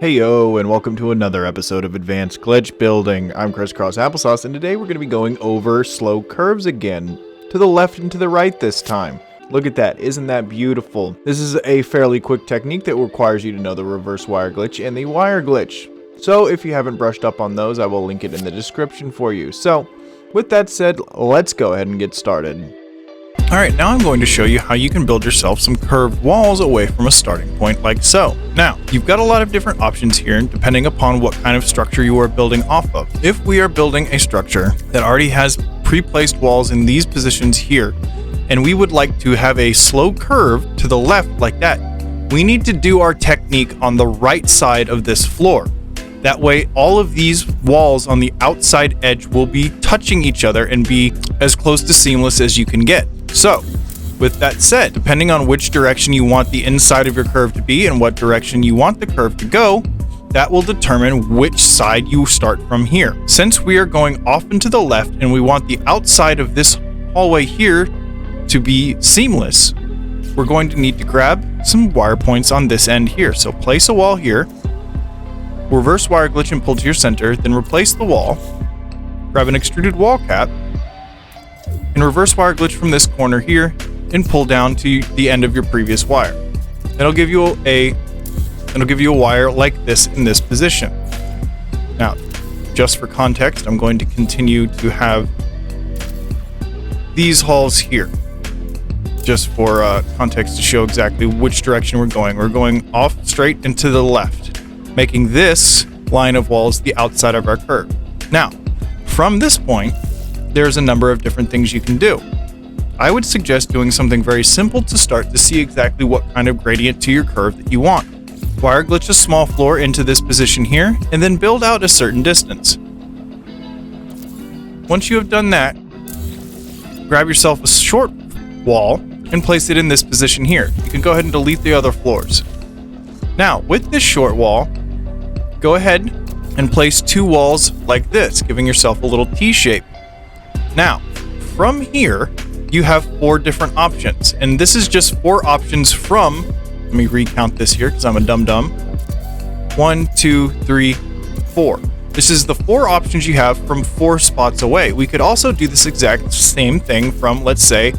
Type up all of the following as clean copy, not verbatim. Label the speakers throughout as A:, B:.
A: Heyo, and welcome to another episode of Advanced Glitch Building. I'm Crisscross Applesauce, and today we're going to be going over slow curves again. To the left and to the right this time. Look at that, isn't that beautiful? This is a fairly quick technique that requires you to know the reverse wire glitch and the wire glitch. So if you haven't brushed up on those, I will link it in the description for you. So, with that said, let's go ahead and get started. Alright, now I'm going to show you how you can build yourself some curved walls away from a starting point like so. Now, you've got a lot of different options here depending upon what kind of structure you are building off of. If we are building a structure that already has pre-placed walls in these positions here, and we would like to have a slow curve to the left like that, we need to do our technique on the right side of this floor. That way, all of these walls on the outside edge will be touching each other and be as close to seamless as you can get. So, with that said, depending on which direction you want the inside of your curve to be and what direction you want the curve to go, that will determine which side you start from here. Since we are going off and to the left and we want the outside of this hallway here to be seamless, we're going to need to grab some wire points on this end here. So place a wall here, reverse wire glitch and pull to your center, then replace the wall, grab an extruded wall cap, and reverse wire glitch from this corner here and pull down to the end of your previous wire. That'll give you a wire like this in this position. Now, just for context, I'm going to continue to have these halls here. Just for context to show exactly which direction we're going. We're going off straight and to the left, making this line of walls the outside of our curve. Now, from this point, there's a number of different things you can do. I would suggest doing something very simple to start to see exactly what kind of gradient to your curve that you want. Wire glitch a small floor into this position here, and then build out a certain distance. Once you have done that, grab yourself a short wall and place it in this position here. You can go ahead and delete the other floors. Now, with this short wall, go ahead and place two walls like this, giving yourself a little T shape. Now, from here, you have four different options, and this is just four options from, let me recount this here because I'm a dum-dum. 1, 2, 3, 4. This is the four options you have from 4 spots away. We could also do this exact same thing from, let's say,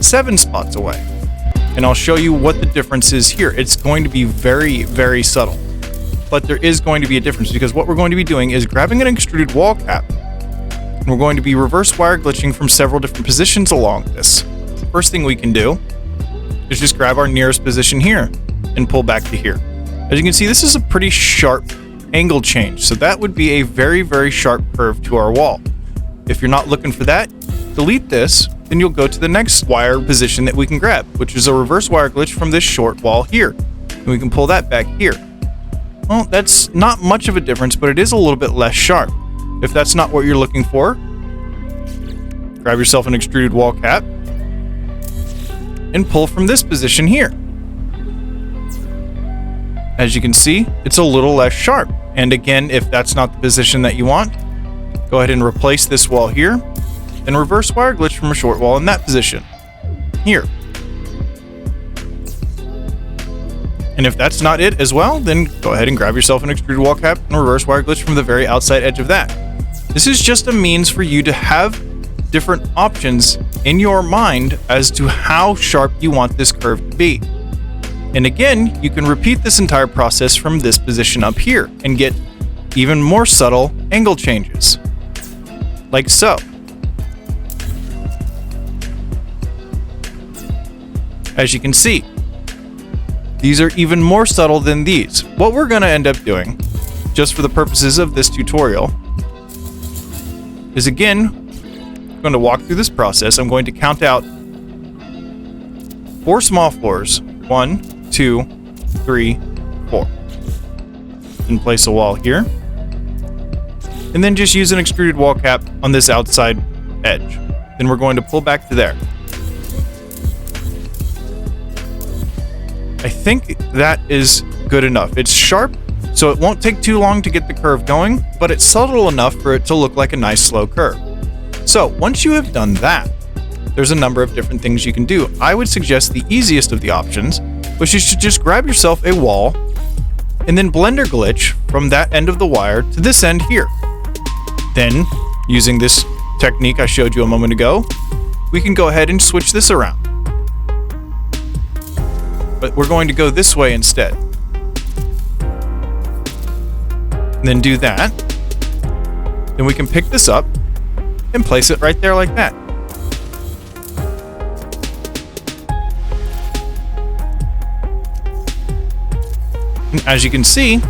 A: 7 spots away. And I'll show you what the difference is here. It's going to be very, very subtle. But there is going to be a difference because what we're going to be doing is grabbing an extruded wall cap, and we're going to be reverse wire glitching from several different positions along this. The first thing we can do is just grab our nearest position here and pull back to here. As you can see, this is a pretty sharp angle change. So that would be a very, very sharp curve to our wall. If you're not looking for that, delete this, then you'll go to the next wire position that we can grab, which is a reverse wire glitch from this short wall here. And we can pull that back here. Well, that's not much of a difference, but it is a little bit less sharp. If that's not what you're looking for, grab yourself an extruded wall cap and pull from this position here. As you can see, it's a little less sharp. And again, if that's not the position that you want, go ahead and replace this wall here and reverse wire glitch from a short wall in that position here. And if that's not it as well, then go ahead and grab yourself an extruded wall cap and reverse wire glitch from the very outside edge of that. This is just a means for you to have different options in your mind as to how sharp you want this curve to be. And again, you can repeat this entire process from this position up here and get even more subtle angle changes. Like so. As you can see, these are even more subtle than these. What we're going to end up doing, just for the purposes of this tutorial, is again, I'm going to walk through this process. I'm going to count out 4 small floors. 1, 2, 3, 4. And place a wall here. And then just use an extruded wall cap on this outside edge. Then we're going to pull back to there. I think that is good enough. It's sharp, so it won't take too long to get the curve going, but it's subtle enough for it to look like a nice slow curve. So once you have done that, there's a number of different things you can do. I would suggest the easiest of the options, which is to just grab yourself a wall and then blender glitch from that end of the wire to this end here. Then, using this technique I showed you a moment ago, we can go ahead and switch this around. But we're going to go this way instead. And then do that. Then we can pick this up and place it right there like that. And as you can see,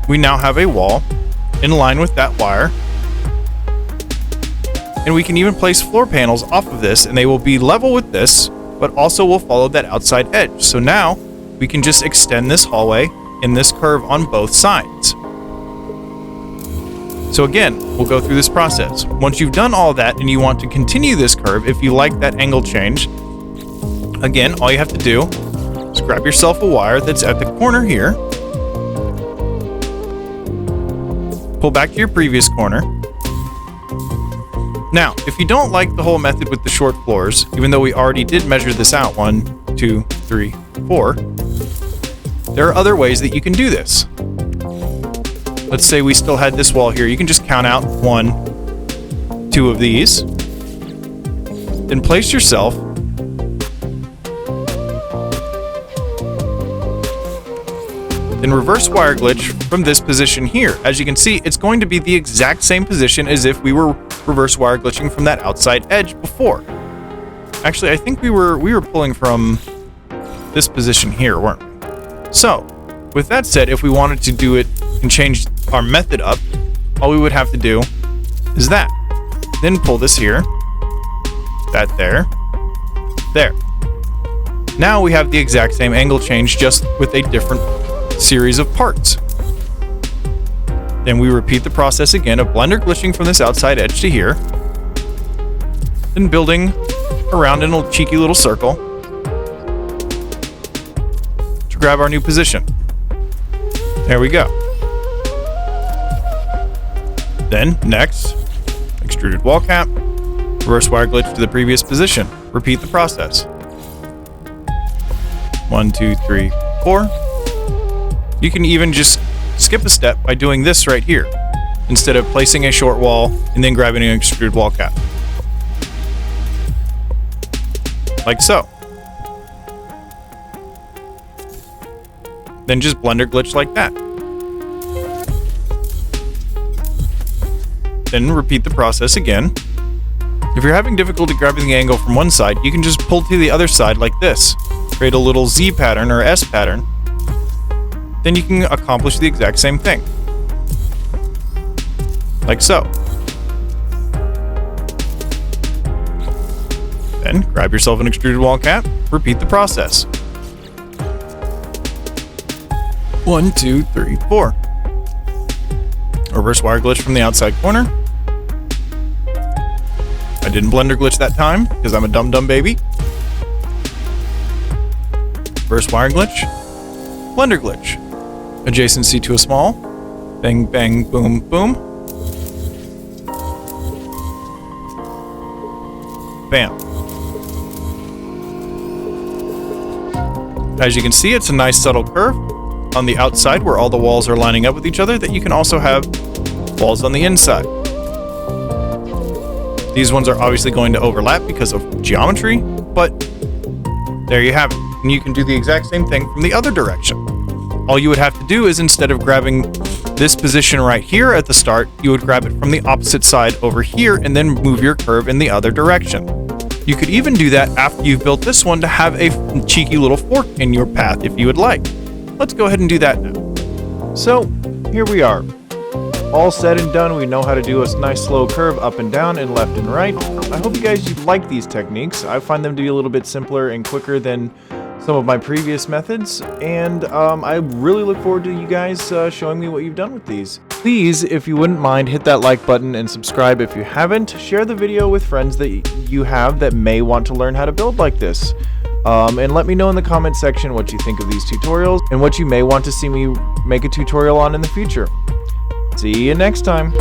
A: we now have a wall in line with that wire. And we can even place floor panels off of this, and they will be level with this, but also will follow that outside edge. So now we can just extend this hallway in this curve on both sides. So again, we'll go through this process. Once you've done all that and you want to continue this curve, if you like that angle change, again, all you have to do is grab yourself a wire that's at the corner here, pull back to your previous corner. Now, if you don't like the whole method with the short floors, even though we already did measure this out, 1, 2, 3, 4, there are other ways that you can do this. Let's say we still had this wall here. You can just count out 1, 2 of these. Then place yourself then reverse wire glitch from this position here. As you can see, it's going to be the exact same position as if we were reverse wire glitching from that outside edge before. Actually, I think we were pulling from this position here, weren't we? So, with that said, if we wanted to do it and change our method up, all we would have to do is that. Then pull this here, that there, there. Now we have the exact same angle change, just with a different series of parts. Then we repeat the process again of blender glitching from this outside edge to here, then building around in a cheeky little circle to grab our new position. There we go. Then next, extruded wall cap, reverse wire glitch to the previous position. Repeat the process. 1, 2, 3, 4. You can even just skip a step by doing this right here, instead of placing a short wall and then grabbing an extruded wall cap. Like so. Then just blender glitch like that. Then repeat the process again. If you're having difficulty grabbing the angle from one side, you can just pull to the other side like this. Create a little Z pattern or S pattern. Then you can accomplish the exact same thing. Like so. Then grab yourself an extruded wall cap, repeat the process. 1, 2, 3, 4. Reverse wire glitch from the outside corner. I didn't blender glitch that time because I'm a dumb baby. Reverse wire glitch. Blender glitch. Adjacency to a small. Bang, bang, boom, boom. Bam. As you can see, it's a nice subtle curve on the outside where all the walls are lining up with each other that you can also have walls on the inside. These ones are obviously going to overlap because of geometry, but there you have it. And you can do the exact same thing from the other direction. All you would have to do is, instead of grabbing this position right here at the start, you would grab it from the opposite side over here and then move your curve in the other direction. You could even do that after you've built this one to have a cheeky little fork in your path if you would like. Let's go ahead and do that now. So, here we are. All said and done, we know how to do a nice slow curve up and down and left and right. I hope you guys like these techniques. I find them to be a little bit simpler and quicker than some of my previous methods, and I really look forward to you guys showing me what you've done with these. Please, if you wouldn't mind, hit that like button and subscribe if you haven't. Share the video with friends that you have that may want to learn how to build like this. And let me know in the comment section what you think of these tutorials and what you may want to see me make a tutorial on in the future. See you next time.